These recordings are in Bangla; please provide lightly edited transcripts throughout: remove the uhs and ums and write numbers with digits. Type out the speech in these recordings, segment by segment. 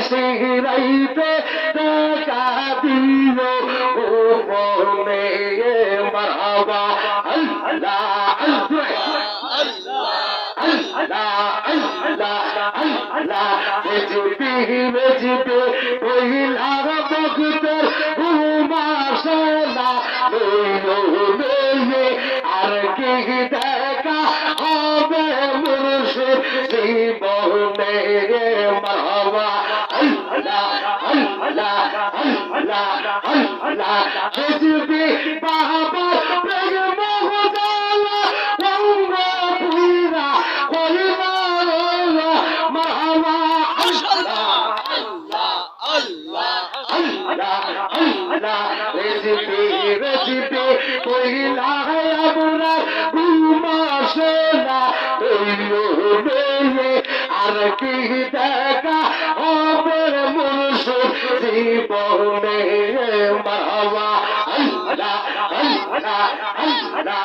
সিরাইতে দেখা দিও গোপনে মারহাবা আল্লাহ আল্লাহ আল্লাহ আল্লাহ আল্লাহ বেজবে বেজবে ওইলার বগতর ঘুমাসনা আর কি দেখা হবে মুর্শিদ জীবনে মারহাবা আল্লাহ আল্লাহ আল্লাহ আল্লাহ বেজবে বাবা প্রেম হুদালা ওয়া পুরা কইলা মারহাবা আল্লাহ আল্লাহ আল্লাহ আল্লাহ বেজবে বেজবে কইলা আমরা ঘুমাসনা আর কি দেখা হবে মুর্শিদ জীবনে মারহাবা আল্লাহ আল্লাহ আল্লাহ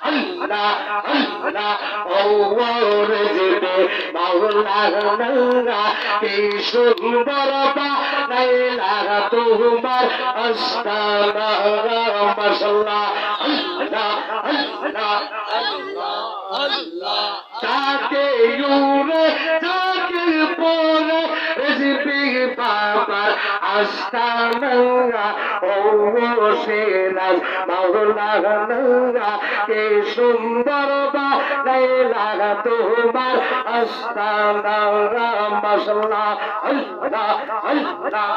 আল্লাহ আল্লাহ ওর জিবে মাওলা নঙ্গা কি সুন্দর বানাইলা তোমার আস্তানা মাশাআল্লাহ আল্লাহ আল্লাহ আল্লাহ আল্লাহ তাকে ইউরে তাকে পরে জিবে বাবার আস্তানা ও সিরাজ মাওলা নঙ্গা কি সুন্দর বানাইলা তোমার আস্তানা মাশাআল্লাহ আল্লাহ আল্লাহ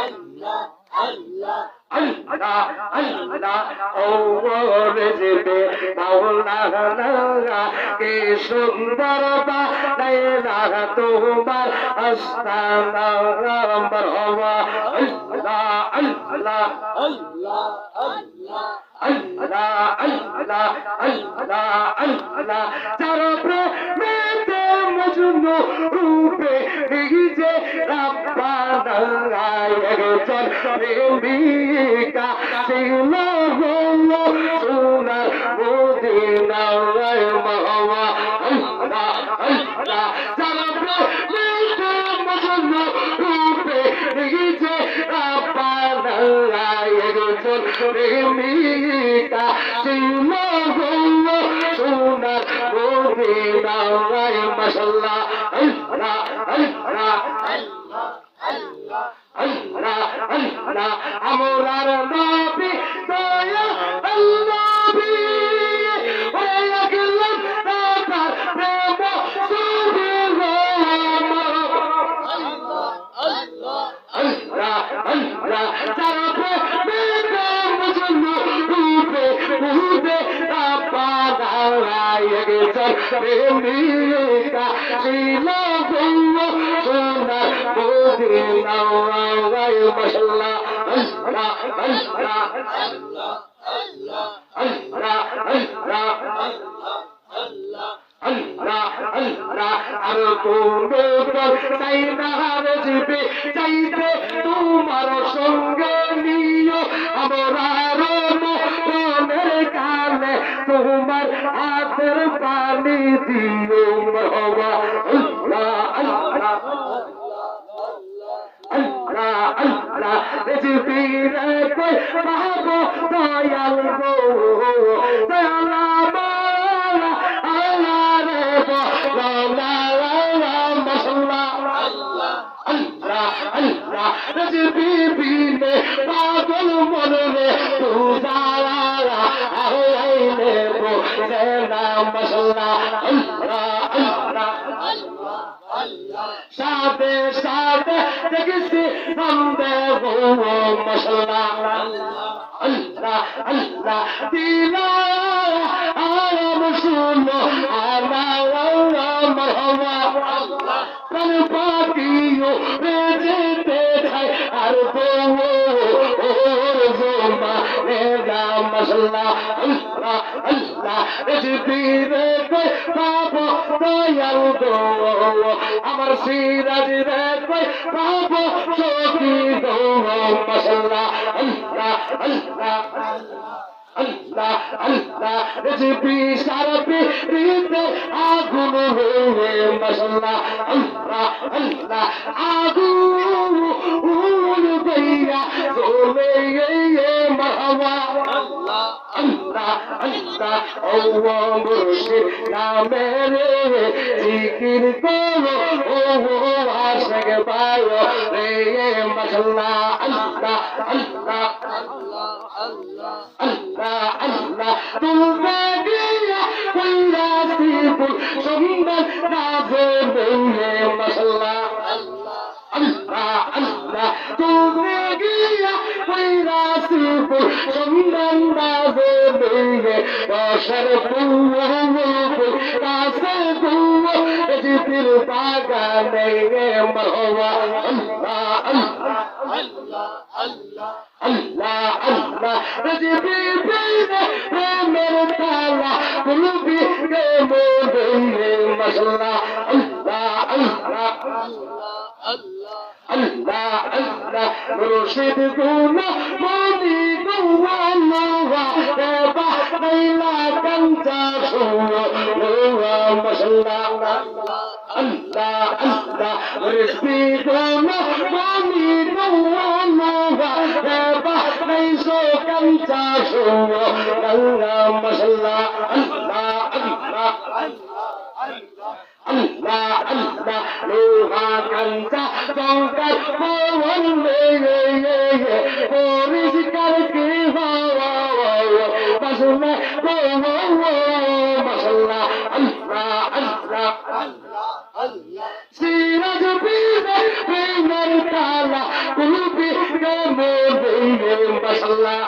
আল্লাহ আল্লাহ আল্লাহ আল্লাহ ওর জিবে মাওলা নঙ্গা কি সুন্দর বানাইলা তোমার আস্তানা মারহাবা আল্লাহ আল্লাহ আল্লাহ আল্লাহ আল্লাহ আল্লাহ আল্লাহ আল্লাহ যার প্রেমেতে মজনু রূপে নিজে রাব্বানা একজন প্রেমিকা ছিল গো সোনার মদিনায় মারহাবা আল্লাহ আল্লাহ যার প্রেমেতে মজনু রূপে নিজে রাব্বানা একজন প্রেমিকা ছিল গো সোনার মদিনায় মাশাআল্লাহ আল্লাহ আল্লাহ আল্লাহ আল্লাহ আল্লাহ আমরার নবী দয়া নবী ওয়া গেলাম তার প্রেম সুরে আল্লাহ আল্লাহ আল্লাহ আল্লাহ তার প্রেম মুজনু রূপে রূপে বানায় গেছেন প্রেমিকা ছিল গো সোনার মদিনায় মাশাআল্লাহ আল্লাহ আল্লাহ আল্লাহ আল্লাহ আল্লাহ আল্লাহ আল্লাহ আল্লাহ আর কোনো চাই না জিবে চাইতে তোমার সঙ্গে নিও আমার মনের কানে তোমার হাতের পানি দিও মারহাবা আল্লাহ আল্লাহ আল্লাহ আল্লাহ জিবির কই পাবো দয়াল গো দয়াল পাগল মনে তুজারা আইলে বোঝেনা মাশাআল্লাহ আল্লাহ আল্লাহ আল্লাহ সাথে সাথে দেখছি বন্দে গো মাশাআল্লাহ আল্লাহ আল্লাহ দিলা আরাম শুনো আল্লাহ মারহাবা আল্লাহ কোন পাকিও যেতে চাই আর মাশাআল্লাহ আল্লাহ আল্লাহ জিবির কই পাবো দয়াল গো আমার সিরাজ রে কই পাবো সখী গো মাশাআল্লাহ আল্লাহ আল্লাহ Allah, Allah, রেজিবি সারবি রীতে আগুন হয়ে মশাল্লাহ Allah, Allah, আগুন গইয়া চলে মাহওয়া Allah, Allah, Allah, ও মুর্শিদ নামে রে জিকির করো ও আশিক ভাই রে mashallah Allah, Allah, Allah, Allah, Allah, Allah, তুলবে গিয়া কইরা সিপুর সুন্দর রাজে বইলে মশাল্লাহ Allah, Allah, Allah, তুলবে গিয়া কইরা সিপুর সুন্দর রাজে বইলে দশর ফুল কাছে ফুল জিতির বাগানে মরওয়া Allah, Allah, Allah, Allah, Allah, Allah, রেজিবি বিনে প্রেমের তালা কুলবি কে মোদে mashallah Allah, Allah, Allah, Allah, Allah, মুর্শিদ গুনা মনি গুওয়াল্লাহ দেবা নাইলা কাঞ্চা শুয়া মশাল্লাহ Allah, Allah, রেজিবি গুনা মনি গুওয়াল্লাহ দেবা নাইসো কাঞ্চা শুয়া mashallah Allah, Allah, Allah, Allah, লোহা কাঞ্চা জঙ্কার বললে পরিষ্কার কি হওয়া বাসনে mashallah Allah, Allah, Allah, Siraj বিনে প্রেমের তালা কুলবি কে মোদে মশাল্লাহ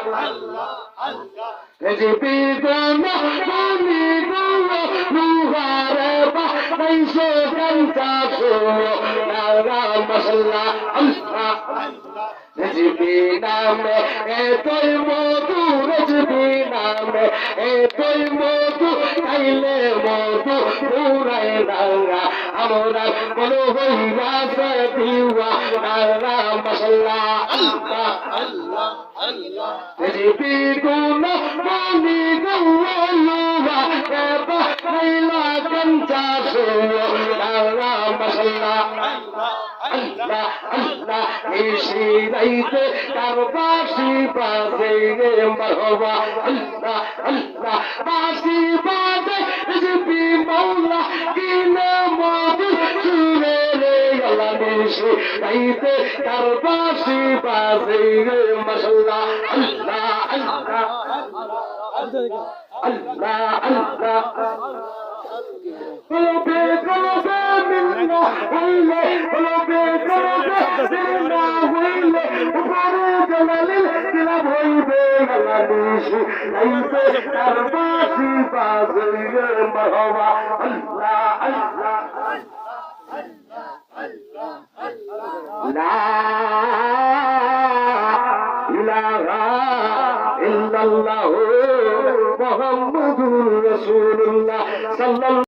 রেজিবি গুনা মনি গুওয়াল্লাহ নাইসো কাঞ্চা শুয়া মশাল্লাহ Allah, রেজিবি নামে এতই মধু রেজিবি নামে এতই মধু খাইলে মধু পুরাই নাঙ্গা আমরা কোনো হইয়াছে দিওয়া Nanga mashallah Allah, Allah, Allah, রেজিবি গুনা মনি গুওয়াল্লাহ দেবা নাইলা কাঞ্চা শুয়া মশাল্লাহ Allah, Allah, ইশিরাইতে তার বাঁশি বাজে মারওয়া Allah, Allah, বাঁশি বাজে রেজিবি মাওলা কিনে মধু সুরে রে আল্লাহ ইশিরাইতে তার বাঁশি বাজে মাশাল্লাহ Allah, Allah, Allah, Allah, قلبي قلبي منا ويلي قلبي قلبي منا ويلي وفريد للكلاب ويبي غلانيشي ليس ترباسي بازي مرهوة Allah, Allah, لا إله إلا الله محمد رسول الله صلى الله